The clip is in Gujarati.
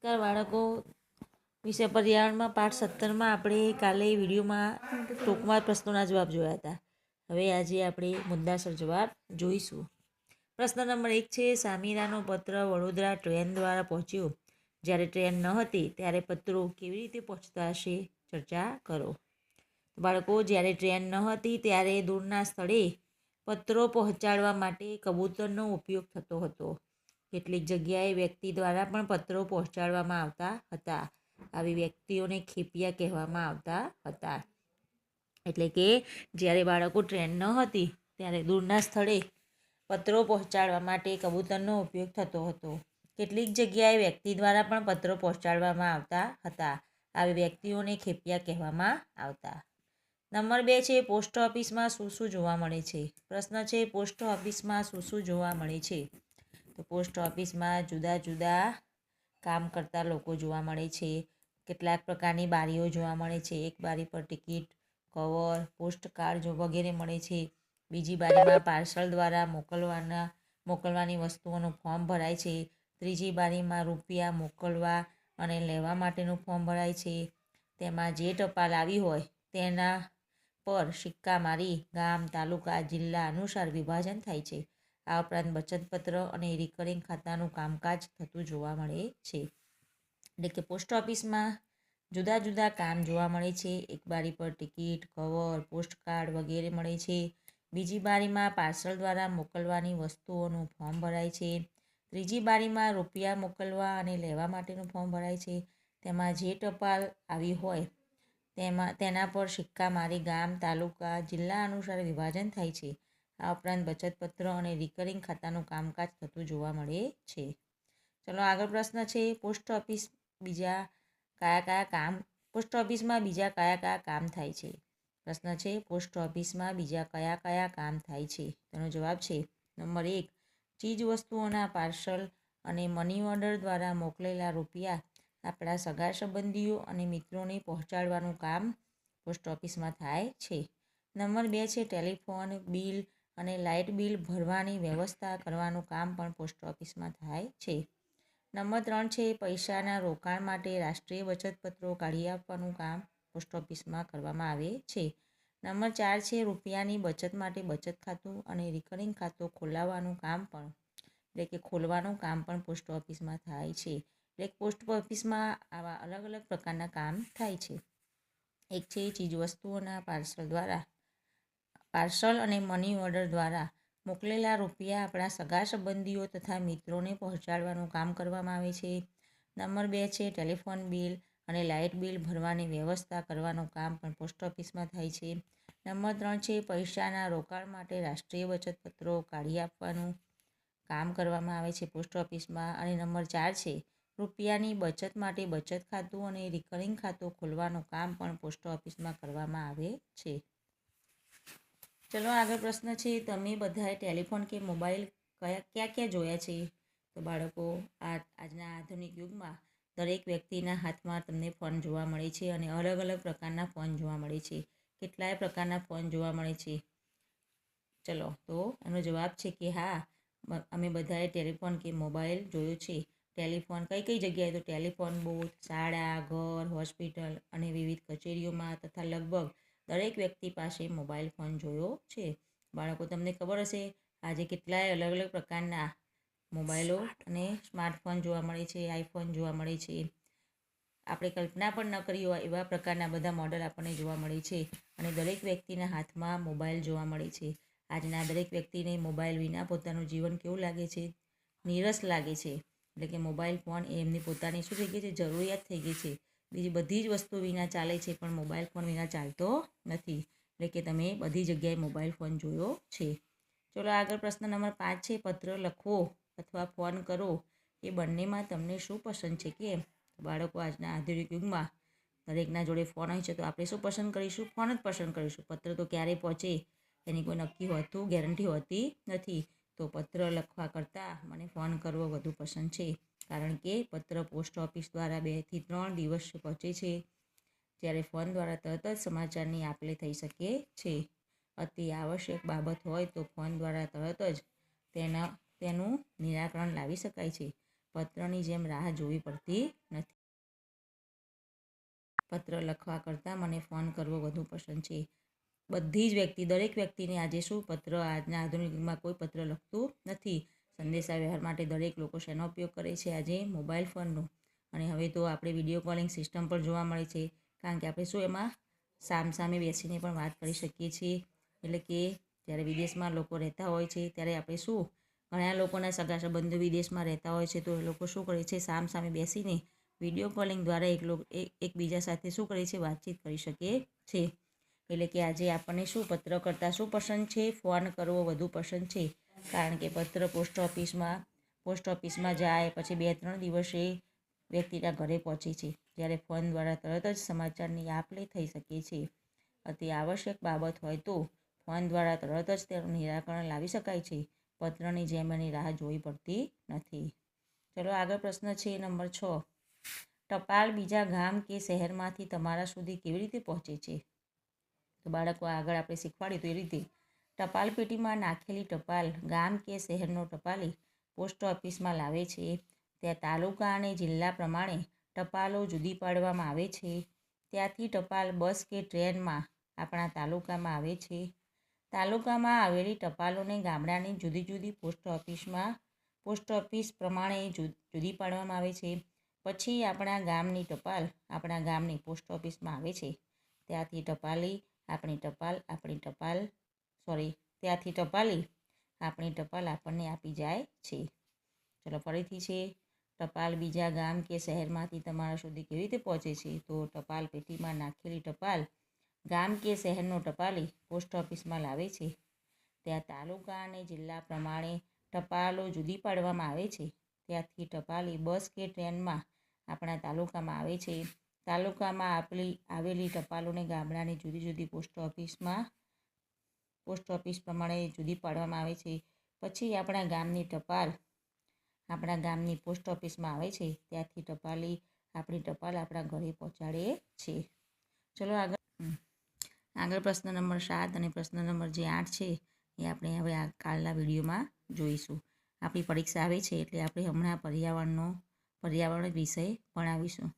નમસ્કાર બાળકો, વિષય પર્યાવરણમાં પાઠ 17માં આપણે કાલે વિડીયોમાં ટૂંકમાં પ્રશ્નોના જવાબ જોયા હતા. હવે આજે આપણે મુદ્દાસર જવાબ જોઈશું. પ્રશ્ન નંબર 1 છે, સામીરાનો પત્ર વડોદરા ટ્રેન દ્વારા પહોંચ્યો. જ્યારે ટ્રેન ન હતી ત્યારે પત્રો કેવી રીતે પહોંચતા હશે? ચર્ચા કરો. બાળકો, જ્યારે ટ્રેન ન હતી ત્યારે દૂરના સ્થળે પત્રો પહોંચાડવા માટે કબૂતરનો ઉપયોગ થતો હતો. કેટલીક જગ્યાએ વ્યક્તિ દ્વારા પણ પત્રો પહોંચાડવામાં આવતા હતા. આવી વ્યક્તિઓને ખેપિયા કહેવામાં આવતા હતા. એટલે કે જ્યારે બાળકો ટ્રેન ન હતી ત્યારે દૂરના સ્થળે પત્રો પહોંચાડવા માટે કબૂતરનો ઉપયોગ થતો હતો. કેટલીક જગ્યાએ વ્યક્તિ દ્વારા પણ પત્રો પહોંચાડવામાં આવતા હતા. આવી વ્યક્તિઓને ખેપિયા કહેવામાં આવતા. નંબર 2 છે, પોસ્ટ ઓફિસમાં શું શું જોવા મળે છે? પ્રશ્ન છે, પોસ્ટ ઓફિસમાં શું શું જોવા મળે છે? તો પોસ્ટ ઓફિસમાં જુદા જુદા કામ કરતા લોકો જોવા મળે છે. કેટલાક પ્રકારની બારીઓ જોવા મળે છે. એક બારી પર ટિકિટ, કવર, પોસ્ટ કાર્ડ વગેરે મળે છે. બીજી બારીમાં પાર્સલ દ્વારા મોકલવાની વસ્તુઓનું ફોર્મ ભરાય છે. ત્રીજી બારીમાં રૂપિયા મોકલવા અને લેવા માટેનું ફોર્મ ભરાય છે. તેમાં જે ટપાલ આવી હોય તેના પર સિક્કા મારી ગામ, તાલુકા, જિલ્લા અનુસાર વિભાજન થાય છે. આ ઉપરાંત બચતપત્ર અને રિકરિંગ ખાતાનું કામકાજ થતું જોવા મળે છે. એટલે કે પોસ્ટ ઓફિસમાં જુદા જુદા કામ જોવા મળે છે. એક બારી પર ટિકિટ, કવર, પોસ્ટકાર્ડ વગેરે મળે છે. બીજી બારીમાં પાર્સલ દ્વારા મોકલવાની વસ્તુઓનું ફોર્મ ભરાય છે. ત્રીજી બારીમાં રૂપિયા મોકલવા અને લેવા માટેનું ફોર્મ ભરાય છે. તેમાં જે ટપાલ આવી હોય તેના પર સિક્કા મારી ગામ, તાલુકા, જિલ્લા અનુસાર વિભાજન થાય છે. આ ઉપરાંત બચતપત્ર અને રિકરિંગ ખાતાનું કામકાજ થતું જોવા મળે છે. ચલો આગળ પ્રશ્ન છે, પોસ્ટ ઓફિસમાં બીજા કયા કામ થાય છે? પ્રશ્ન છે, પોસ્ટ ઓફિસમાં બીજા કયા કયા કામ થાય છે? તેનો જવાબ છે નંબર 1, ચીજ વસ્તુઓના પાર્સલ અને મની ઓર્ડર દ્વારા મોકલેલા રૂપિયા આપણા સગા સંબંધીઓ અને મિત્રોને પહોંચાડવાનું કામ પોસ્ટ ઓફિસમાં થાય છે. નંબર 2 છે, ટેલિફોન બિલ અને લાઇટ બિલ ભરવાની વ્યવસ્થા કરવાનું કામ પણ પોસ્ટ ઓફિસમાં થાય છે. નંબર 3 છે, પૈસાના રોકાણ માટે રાષ્ટ્રીય બચત પત્રો કાઢી આપવાનું કામ પોસ્ટ ઓફિસમાં કરવામાં આવે છે. નંબર 4 છે, રૂપિયાની બચત માટે બચત ખાતું અને રિકરિંગ ખાતું ખોલવાનું કામ પણ પોસ્ટ ઓફિસમાં થાય છે. એટલે પોસ્ટ ઓફિસમાં આવા અલગ અલગ પ્રકારના કામ થાય છે. એક છે, ચીજવસ્તુઓના પાર્સલ અને મની ઓર્ડર દ્વારા મોકલેલા રૂપિયા આપણા સગા સંબંધીઓ તથા મિત્રોને પહોંચાડવાનું કામ કરવામાં આવે છે. નંબર 2 છે, ટેલિફોન બિલ અને લાઇટ બિલ ભરવાની વ્યવસ્થા કરવાનું કામ પણ પોસ્ટ ઓફિસમાં થાય છે. નંબર 3 છે, પૈસાના રોકાણ માટે રાષ્ટ્રીય બચત પત્રો કાઢી આપવાનું કામ કરવામાં આવે છે પોસ્ટ ઓફિસમાં. અને નંબર 4 છે, રૂપિયાની બચત માટે બચત ખાતું અને રિકરિંગ ખાતું ખોલવાનું કામ પણ પોસ્ટ ઓફિસમાં કરવામાં આવે છે. ચલો આગળ પ્રશ્ન છે, તમે બધાએ ટેલિફોન કે મોબાઈલ ક્યાં જોયા છે? તો બાળકો, આજના આધુનિક યુગમાં દરેક વ્યક્તિના હાથમાં તમને ફોન જોવા મળે છે અને અલગ અલગ પ્રકારના ફોન જોવા મળે છે. કેટલાય પ્રકારના ફોન જોવા મળે છે. ચલો, તો એનો જવાબ છે કે હા, અમે બધાએ ટેલિફોન કે મોબાઈલ જોયો છે. ટેલિફોન કઈ જગ્યાએ? તો ટેલિફોન બૂથ, શાળા, ઘર, હોસ્પિટલ અને વિવિધ કચેરીઓમાં તથા લગભગ દરેક વ્યક્તિ પાસે મોબાઈલ ફોન જોયો છે. બાળકો, તમને ખબર હશે આજે કેટલાય અલગ અલગ પ્રકારના મોબાઈલો અને સ્માર્ટફોન જોવા મળે છે, આઈફોન જોવા મળે છે. આપણે કલ્પના પણ ન કરી હોય એવા પ્રકારના બધા મોડલ આપણને જોવા મળે છે. અને દરેક વ્યક્તિના હાથમાં મોબાઈલ જોવા મળે છે. આજના દરેક વ્યક્તિને મોબાઈલ વિના પોતાનું જીવન કેવું લાગે છે? નીરસ લાગે છે. એટલે કે મોબાઈલ ફોન એ એમની પોતાની શું થઈ ગઈ છે? જરૂરિયાત થઈ ગઈ છે. બીજી બધી જ વસ્તુ વિના ચાલે છે પણ મોબાઈલ ફોન વિના ચાલતો નથી. એટલે કે તમે બધી જગ્યાએ મોબાઈલ ફોન જોયો છે. ચલો આગળ પ્રશ્ન નંબર 5 છે, પત્ર લખવો અથવા ફોન કરો એ બંનેમાં તમને શું પસંદ છે? કેમ? બાળકો, આજના આધુનિક યુગમાં દરેકના જોડે ફોન હોય છે તો આપણે શું પસંદ કરીશું? ફોન જ પસંદ કરીશું. પત્ર તો ક્યારેય પહોંચે એની કોઈ નક્કી ગેરંટી હોતી નથી. તો પત્ર લખવા કરતાં મને ફોન કરવો વધુ પસંદ છે. કારણ કે પત્ર પોસ્ટ ઓફિસ દ્વારા 2 થી 3 દિવસ પહોંચે છે, જ્યારે ફોન દ્વારા તરત જ સમાચારની આપ લે થઈ શકે છે. અતિ આવશ્યક બાબત હોય તો ફોન દ્વારા તરત જ તેનું નિરાકરણ લાવી શકાય છે. પત્રની જેમ રાહ જોવી પડતી નથી. પત્ર લખવા કરતાં મને ફોન કરવો વધુ પસંદ છે. બધી જ વ્યક્તિ, દરેક વ્યક્તિને આજે શું પત્ર, આજના આધુનિક યુગમાં કોઈ પત્ર લખતું નથી. સંદેશા વ્યવહાર માટે દરેક લોકો શેનો ઉપયોગ કરે છે આજે? મોબાઈલ ફોનનો. અને હવે તો આપણે વિડીયો કોલિંગ સિસ્ટમ પણ જોવા મળે છે, કારણ કે આપણે શું એમાં સામસામે બેસીને પણ વાત કરી શકીએ છીએ. એટલે કે જ્યારે વિદેશમાં લોકો રહેતા હોય છે ત્યારે આપણે શું, ઘણા લોકોના સગા સંબંધીઓ વિદેશમાં રહેતા હોય છે, તો એ લોકો શું કરે છે, સામસામે બેસીને વિડીયો કોલિંગ દ્વારા એકબીજા સાથે શું કરે છે, વાતચીત કરી શકે છે. એટલે કે આજે આપણને શું પત્ર કરતાં શું પસંદ છે? ફોન કરવો વધુ પસંદ છે, કારણ કે પત્ર પોસ્ટ ઓફિસમાં જાય પછી 2-3 દિવસે વ્યક્તિના ઘરે પહોંચે છે, જ્યારે ફોન દ્વારા તરત જ સમાચારની આપ-લે થઈ શકે છે. અતિ આવશ્યક બાબત હોય તો ફોન દ્વારા તરત જ તેનું નિરાકરણ લાવી શકાય છે. પત્રની જેમ એની રાહ જોવી પડતી નથી. ચલો આગળ પ્રશ્ન છે નંબર 6. ટપાલ બીજા ગામ કે શહેરમાંથી તમારા સુધી કેવી રીતે પહોંચે છે? તો બાળકો આગળ આપણે શીખવાડ્યું તો એ રીતે ટપાલ પેટીમાં નાખેલી ટપાલ ગામ કે શહેરનો ટપાલી પોસ્ટ ઓફિસમાં લાવે છે. ત્યાં તાલુકા અને જિલ્લા પ્રમાણે ટપાલો જુદી પાડવામાં આવે છે. ત્યાંથી ટપાલ બસ કે ટ્રેનમાં આપણા તાલુકામાં આવે છે. તાલુકામાં આવેલી ટપાલોને ગામડાની જુદી જુદી પોસ્ટ ઓફિસ પ્રમાણે જુદી પાડવામાં આવે છે. પછી આપણા ગામની ટપાલ આપણા ગામની પોસ્ટ ઓફિસમાં આવે છે. ત્યાંથી ટપાલી આપણી ટપાલ આપણને આપી જાય છે. ચલો ફરીથી છે. ટપાલ બીજા ગામ કે શહેરમાંથી તમારા સુધી કેવી રીતે પહોંચે છે? તો ટપાલ પેટીમાં નાખેલી ટપાલ ગામ કે શહેરનો ટપાલી પોસ્ટ ઓફિસમાં લાવે છે. ત્યાં તાલુકા અને જિલ્લા પ્રમાણે ટપાલો જુદી પાડવામાં આવે છે. ત્યાંથી ટપાલી બસ કે ટ્રેનમાં આપણા તાલુકામાં આવે છે. તાલુકામાં આવેલી ટપાલોને ગામડાની જુદી જુદી પોસ્ટ ઓફિસ પ્રમાણે જુદી પાડવામાં આવે છે. પછી આપણા ગામની ટપાલ આપણા ગામની પોસ્ટ ઓફિસમાં આવે છે. ત્યાંથી ટપાલી આપણી ટપાલ આપણા ઘરે પહોંચાડે છે. ચલો આગળ પ્રશ્ન નંબર 7 અને પ્રશ્ન નંબર જે 8 છે એ આપણે હવે કાલના વિડીયોમાં જોઈશું. આપણી પરીક્ષા આવે છે એટલે આપણે હમણાં પર્યાવરણ વિષય ભણાવીશું.